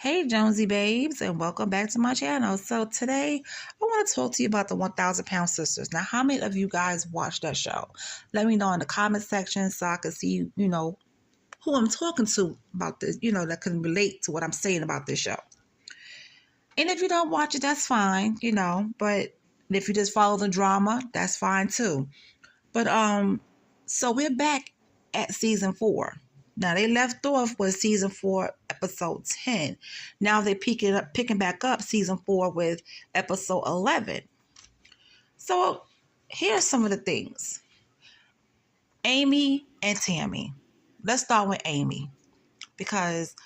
Hey Jonesy babes, and welcome back to my channel. So today I want to talk to you about the 1000 Pound Sisters. Now, how many of you guys watched that show? Let me know in the comment section so I can see, who I'm talking to about this, that can relate to what I'm saying about this show. And if you don't watch it, that's fine, but if you just follow the drama, that's fine too. But so we're back at season 4. Now they left off with season 4, episode 10. Now they're picking back up season 4 with episode 11. So here's some of the things. Amy and Tammy. Let's start with Amy because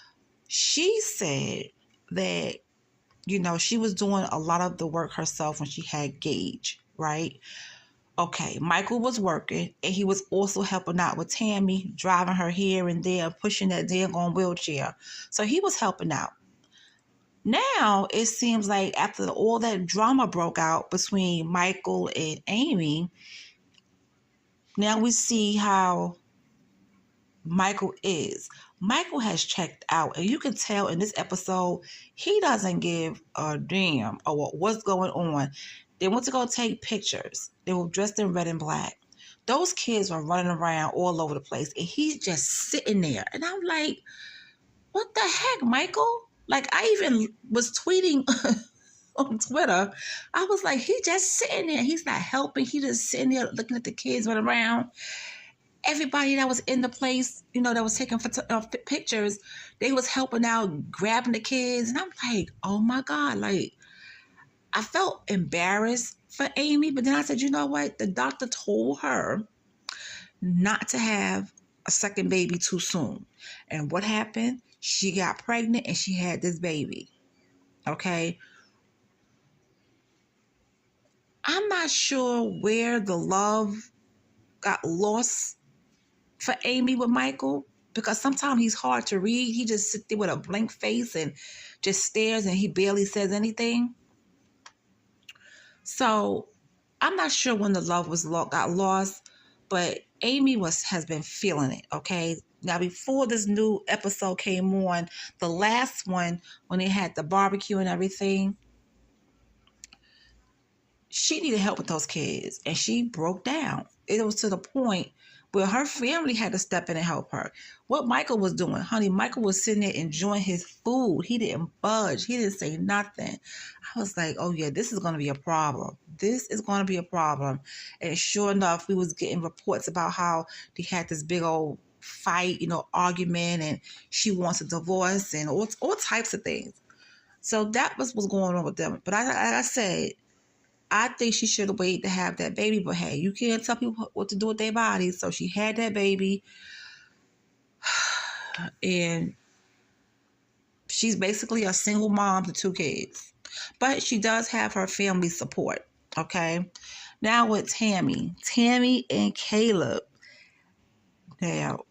she said that she was doing a lot of the work herself when she had Gage, right? Okay, Michael was working and he was also helping out with Tammy, driving her here and there, pushing that daggone wheelchair. So he was helping out. Now it seems like after all that drama broke out between Michael and Amy, now we see how Michael is. Michael has checked out, and you can tell in this episode he doesn't give a damn about what's going on. They went to go take pictures. They were dressed in red and black. Those kids were running around all over the place, and he's just sitting there. And I'm like, what the heck, Michael? Like, I even was tweeting on Twitter. I was like, he just sitting there. He's not helping. He just sitting there looking at the kids running around. Everybody that was in the place, that was taking pictures, they was helping out, grabbing the kids. And I'm like, oh my God, like, I felt embarrassed for Amy, but then I said, you know what? The doctor told her not to have a second baby too soon. And what happened? She got pregnant and she had this baby. Okay. I'm not sure where the love got lost for Amy with Michael, because sometimes he's hard to read. He just sits there with a blank face and just stares and he barely says anything. So I'm not sure when the love got lost, but Amy has been feeling it, okay? Now, before this new episode came on, the last one, when they had the barbecue and everything, she needed help with those kids, and she broke down. It was to the point where her family had to step in and help her. What Michael was doing, honey, Michael was sitting there enjoying his food. He didn't budge. He didn't say nothing. I was like, oh yeah, this is going to be a problem. This is going to be a problem. And sure enough, we was getting reports about how they had this big old fight, argument, and she wants a divorce and all types of things. So that was what's going on with them. But like I said, I think she should have waited to have that baby, but hey, you can't tell people what to do with their bodies. So she had that baby, and she's basically a single mom to 2 kids. But she does have her family support, okay? Now with Tammy and Caleb. Now,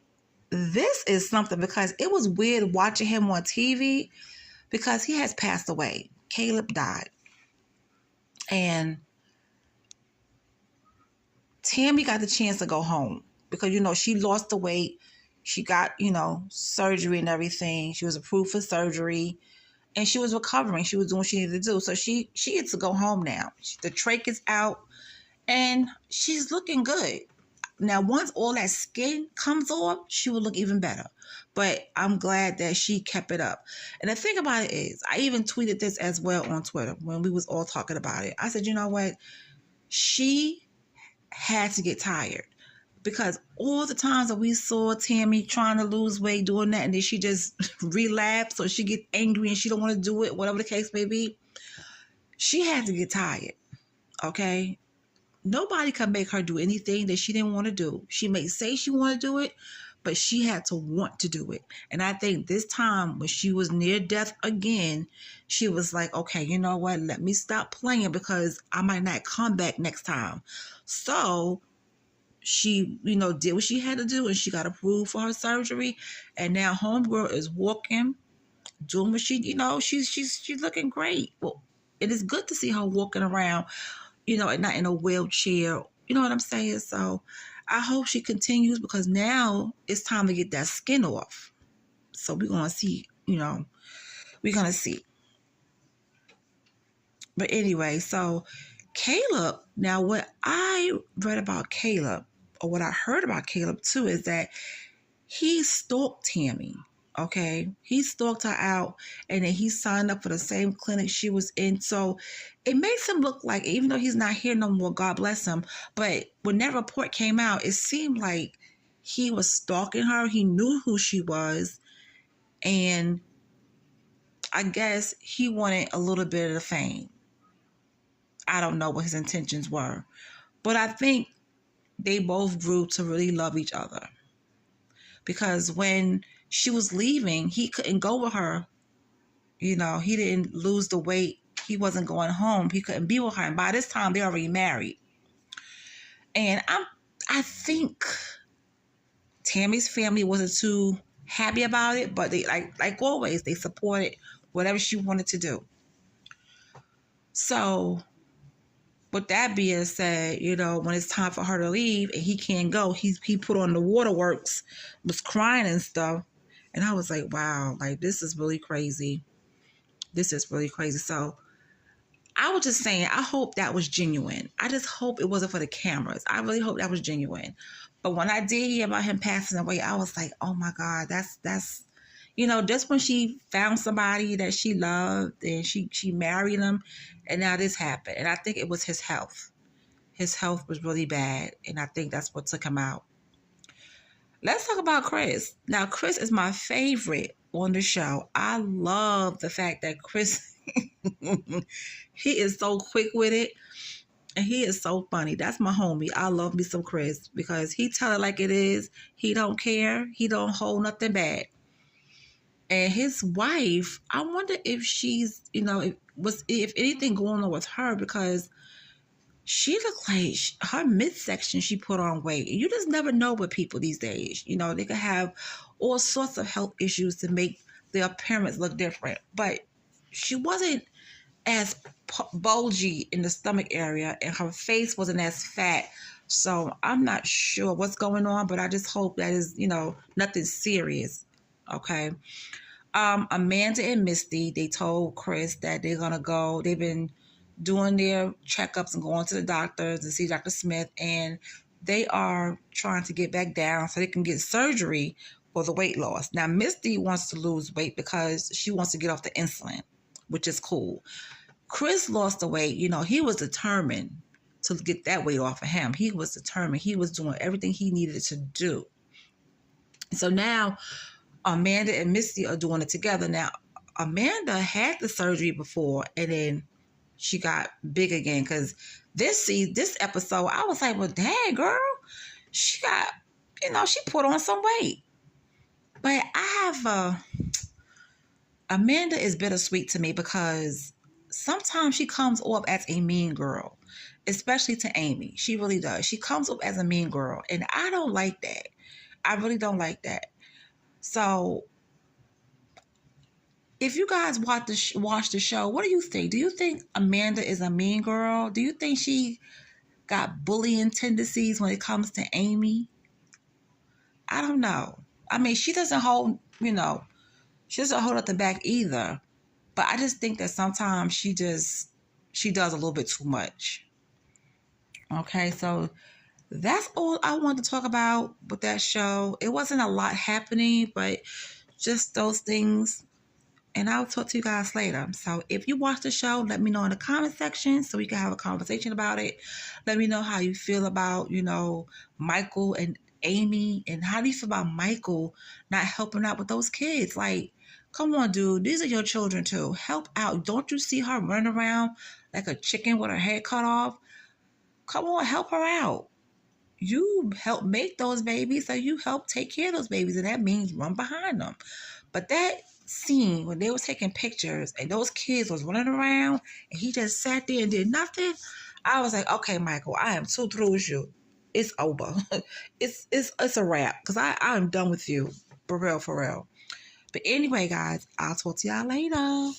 this is something because it was weird watching him on TV because he has passed away. Caleb died. And Tammy got the chance to go home because, she lost the weight. She got, surgery and everything. She was approved for surgery and she was recovering. She was doing what she needed to do. So she gets to go home now. The trach is out and she's looking good. Now, once all that skin comes off, she will look even better. But I'm glad that she kept it up. And the thing about it is, I even tweeted this as well on Twitter when we was all talking about it. I said, you know what? She had to get tired because all the times that we saw Tammy trying to lose weight doing that, and then she just relapsed or she get angry and she don't want to do it, whatever the case may be, she had to get tired. Okay, nobody can make her do anything that she didn't want to do. She may say she want to do it, but she had to want to do it. And I think this time when she was near death again, she was like, okay, you know what? Let me stop playing because I might not come back next time. So she, did what she had to do and she got approved for her surgery. And now homegirl is walking, doing what she, she's looking great. Well, it is good to see her walking around, and not in a wheelchair. You know what I'm saying? So I hope she continues because now it's time to get that skin off. So we're going to see, We're going to see. But anyway, so Caleb, now what I read about Caleb, or what I heard about Caleb too, is that he stalked Tammy. Okay, he stalked her out, and then he signed up for the same clinic she was in. So it makes him look like, even though he's not here no more, God bless him, but when that report came out, it seemed like he was stalking her. He knew who she was, and I guess he wanted a little bit of the fame. I don't know what his intentions were, but I think they both grew to really love each other, because when she was leaving, he couldn't go with her. You know, he didn't lose the weight. He wasn't going home. He couldn't be with her. And by this time, they're already married. And I think Tammy's family wasn't too happy about it, but they, like always, they supported whatever she wanted to do. So with that being said, you know, when it's time for her to leave and he can't go, he put on the waterworks, was crying and stuff. And I was like, wow, like this is really crazy. This is really crazy. So I was just saying, I hope that was genuine. I just hope it wasn't for the cameras. I really hope that was genuine. But when I did hear about him passing away, I was like, oh my God, that's, you know, just when she found somebody that she loved and she married him, and now this happened. And I think it was his health. His health was really bad, and I think that's what took him out. Let's talk about Chris. Now, Chris is my favorite on the show. I love the fact that Chris, he is so quick with it, and he is so funny. That's my homie. I love me some Chris, because he tell it like it is. He don't care. He don't hold nothing back. And his wife, I wonder if she's, you know, if anything going on with her, because she looked like her midsection, she put on weight. You just never know with people these days. You know, they could have all sorts of health issues to make their appearance look different. But she wasn't as bulgy in the stomach area, and her face wasn't as fat. So I'm not sure what's going on, but I just hope that is, you know, nothing serious. Okay. Amanda and Misty, they told Chris that they're going to go. They've been doing their checkups and going to the doctors and see Dr. Smith, and they are trying to get back down so they can get surgery for the weight loss. Now, Misty wants to lose weight because she wants to get off the insulin, which is cool. Chris lost the weight. You know, he was determined to get that weight off of him. He was determined. He was doing everything he needed to do. So now Amanda and Misty are doing it together. Now, Amanda had the surgery before, and then she got big again, because this episode, I was like, well, dang, girl, she got, you know, she put on some weight. But I have Amanda is bittersweet to me, because sometimes she comes off as a mean girl, especially to Amy. She really does. She comes off as a mean girl, and I don't like that. I really don't like that. So if you guys watch the show, what do you think? Do you think Amanda is a mean girl? Do you think she got bullying tendencies when it comes to Amy? I don't know. I mean, she doesn't hold, you know, she doesn't hold up the back either. But I just think that sometimes she does a little bit too much. Okay, so that's all I wanted to talk about with that show. It wasn't a lot happening, but just those things. And I'll talk to you guys later. So if you watch the show, let me know in the comment section so we can have a conversation about it. Let me know how you feel about, you know, Micheal and Amy. And how do you feel about Micheal not helping out with those kids? Like, come on, dude. These are your children too. Help out. Don't you see her running around like a chicken with her head cut off? Come on, help her out. You help make those babies, so you help take care of those babies, and that means run behind them. But that scene when they was taking pictures and those kids was running around and he just sat there and did nothing, I was like, okay, Micheal, I am too through with you. It's over. it's a wrap, because I'm done with you. For real. But anyway, guys, I'll talk to y'all later.